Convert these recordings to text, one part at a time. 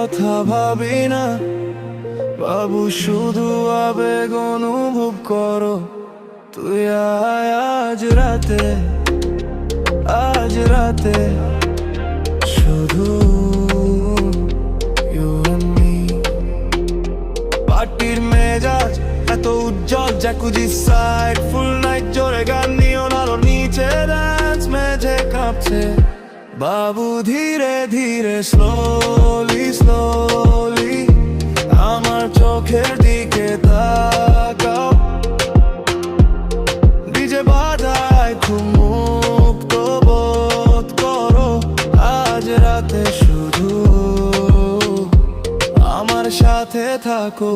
কথা ভাবি না বাবু, শুধু আবেগ অনুভব করো। তুই আয় আজ রাতে শুধু you and me। পার্টির মেজাজ এত উজ্জ্বল, জ্যাকুজি সাইড ফুল নাইট, জোরে গান, নিয়ন আলোর নিচে ডান্স মেঝে কাঁপছে। বাবু ধীরে ধীরে স্লোলি আমার চোখের দিকে তাকাও। ডিজে বাজায় খুব মুক্ত বোধ করো। আজ রাতে শুধু আমার সাথে থাকো।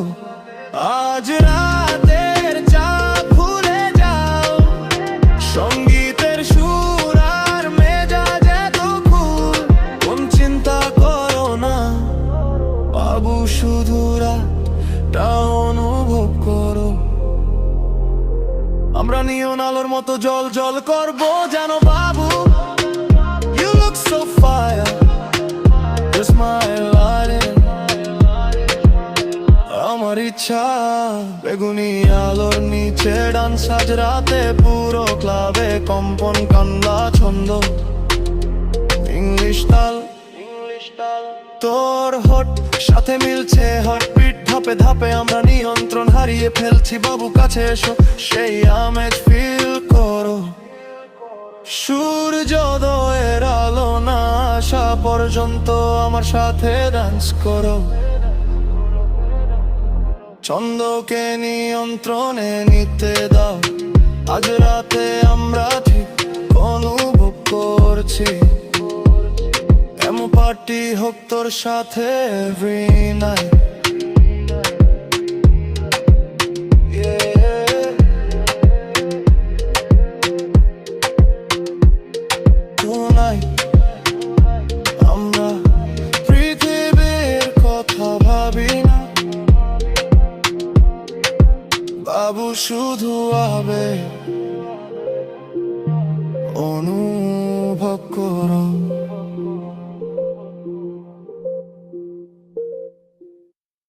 আজ রাতের চাপ ভুলে যাও, সঙ্গীতের সুর আর মেজাজ এত খুল। কোন চিন্তা করো না বাবু, শুধু রাতটা অনুভব করো। আমরা নিয়ন আলোর মতো জল জল করবো যেন বাবু। You look so fire, your smile lighting আমার ইচ্ছা। বেগুনি আলোর নিচে ডান্স আজ রাতে, পুরো ক্লাবে কম্পন, কান্না ছন্দ, ইংলিশ তাল তোর হট সাথে মিলছে হার্টবিট, ধাপে ধাপে আমরা নিয়ন্ত্রণ হারিয়ে ফেলছি। বাবু কাছে এসো, সেই আমেজ ফিল করো। সূর্যোদয়ের আলো না আসা পর্যন্ত আমার সাথে ডান্স করো। ছন্দকে নিয়ন্ত্রণে নিতে দাও। আজ রাতে আমরা ঠিক অনুভব করছি। এমন পার্টি হোক তোর সাথে every night। Tonight আমরা পৃথিবীর কথা ভাবি না বাবু, শুধু আবেগ অনুভব করো।